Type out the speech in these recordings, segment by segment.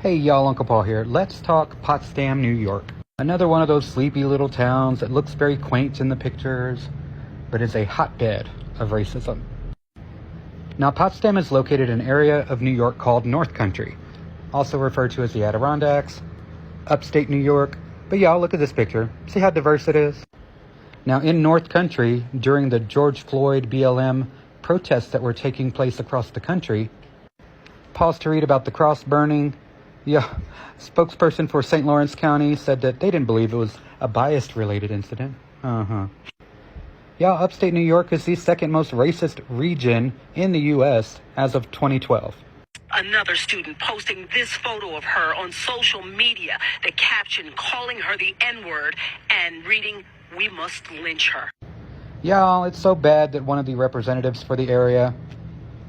Hey y'all, Uncle Paul here. Let's talk Potsdam, New York. Another one of those sleepy little towns that looks very quaint in the pictures, but is a hotbed of racism. Now, Potsdam is located in an area of New York called North Country, also referred to as the Adirondacks, upstate New York. But y'all, look at this picture. See how diverse it is? Now, in North Country, during the George Floyd BLM protests that were taking place across the country, pause to read about the cross burning. Yeah, spokesperson for St. Lawrence County said that they didn't believe it was a bias-related incident. Yeah, upstate New York is the second most racist region in the U.S. as of 2012. Another student posting this photo of her on social media, the caption calling her the N-word and reading, "We must lynch her." Y'all, it's so bad that one of the representatives for the area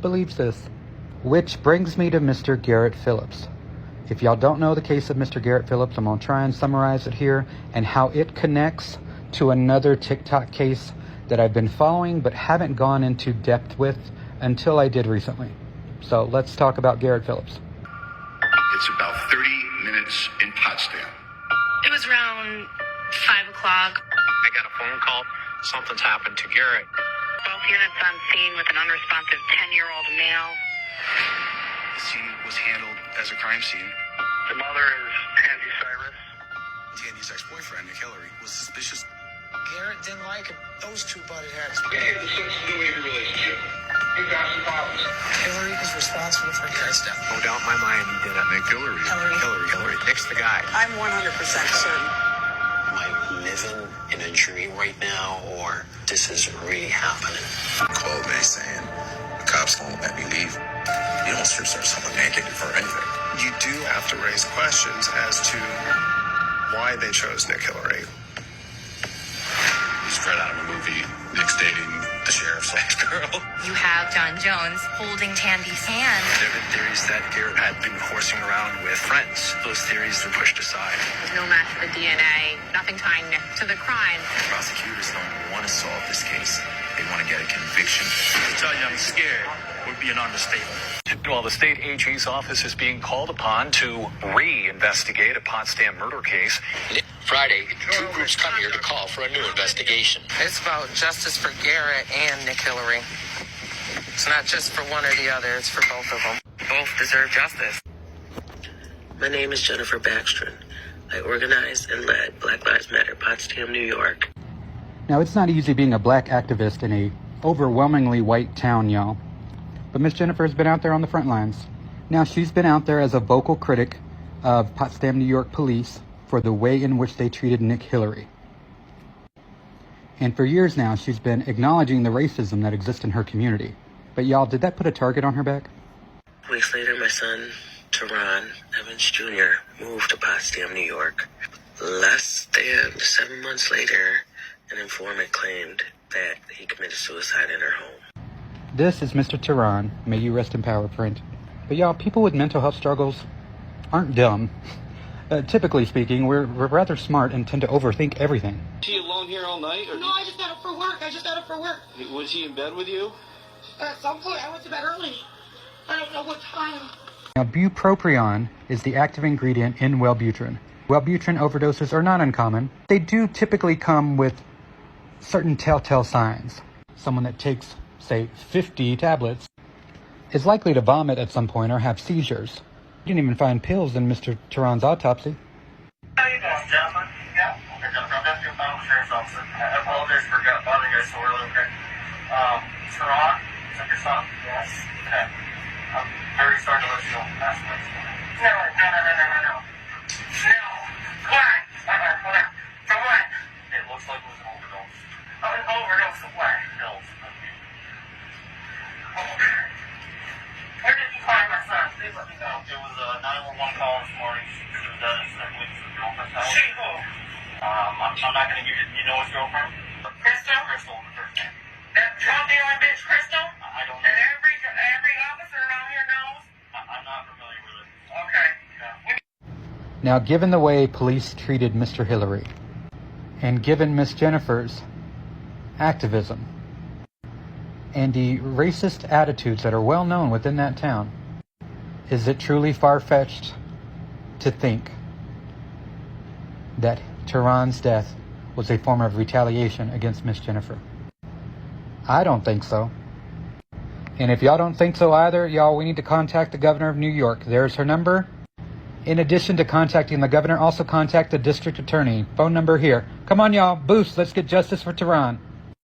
believes this. Which brings me to Mr. Garrett Phillips. If y'all don't know the case of Mr. Garrett Phillips, I'm going to try and summarize it here and how it connects to another TikTok case that I've been following but haven't gone into depth with until I did recently. So let's talk about Garrett Phillips. It's about 30 minutes in Potsdam. It was around 5 o'clock. I got a phone call. Something's happened to Garrett. Both units on scene with an unresponsive 10-year-old male. The scene was handled as a crime scene. The mother is Tandy Cyrus. Tandy's ex-boyfriend, Nick Hillary, was suspicious. Garrett didn't like him. Those two butted heads. They had the sex and behavior relationship. He got some problems. Hillary is responsible for Garrett's death. No doubt in my mind he did it. Nick Hillary. Hillary. Nick's the guy. I'm 100% certain. Am I living in a dream right now, or this is really happening? Called me saying, the cops won't let me leave. You don't strip search someone naked for anything. You do have to raise questions as to why they chose Nick Hillary. He's right out of a movie. Nick's dating the sheriff's ex-girl. You have John Jones holding Tandy's hand. There have been theories that Garrett had been horsing around with friends. Those theories were pushed aside. There's no match for the DNA, nothing tying Nick to the crime. Prosecutors don't want to solve this case. They want to get a conviction. To tell you I'm scared would be an understatement. While the state AG's office is being called upon to re-investigate a Potsdam murder case. Friday, two groups come here to call for a new investigation. It's about justice for Garrett and Nick Hillary. It's not just for one or the other, it's for both of them. Both deserve justice. My name is Jennifer Backstrom. I organized and led Black Lives Matter Potsdam, New York. Now, it's not easy being a black activist in a overwhelmingly white town, y'all. But Miss Jennifer has been out there on the front lines. Now, she's been out there as a vocal critic of Potsdam, New York police for the way in which they treated Nick Hillary. And for years now, she's been acknowledging the racism that exists in her community. But y'all, did that put a target on her back? Weeks later, my son, Teron Evans Jr., moved to Potsdam, New York. Less than 7 months later, an informant claimed that he committed suicide in her home. This is Mr. Teron. May you rest in power, friend. But y'all, people with mental health struggles aren't dumb. Typically speaking, we're rather smart and tend to overthink everything. Was he alone here all night? Or No, I just got up for work. Was he in bed with you? At some point, I went to bed early. I don't know what time. Now, bupropion is the active ingredient in Wellbutrin. Wellbutrin overdoses are not uncommon. They do typically come with certain telltale signs. Someone that takes, say, 50 tablets is likely to vomit at some point or have seizures. You didn't even find pills in Mr. Teron's autopsy. How you doing, gentlemen? Yeah. Okay, gentlemen. I'm Deputy Found Sheriff's Officer. I apologize for bothering you guys so early, okay? Teron, is that your son? Yes. Okay. I'm very sorry to let you know. No. No. Why? Hold on. For what? It looks like it was an overdose. An overdose of what? Pills. Where did you find my son? Please let me know. It was a 911 call this morning. She was dead in St. Luke's girlfriend's house. She who? I'm not going to give you. You know his girlfriend? Crystal? Crystal, the first name. That drug dealing bitch, Crystal? I don't know. And every officer around here knows? I'm not familiar with it. Okay. Yeah. Now, given the way police treated Mr. Hillary, and given Miss Jennifer's activism, and the racist attitudes that are well known within that town, is it truly far-fetched to think that Tehran's death was a form of retaliation against Miss Jennifer. I don't think so. And if y'all don't think so either, y'all, we need to contact the governor of New York. There's her number. In addition to contacting the governor, also contact the district attorney. Phone number here. Come on, y'all. Boost. Let's get justice for Tehran.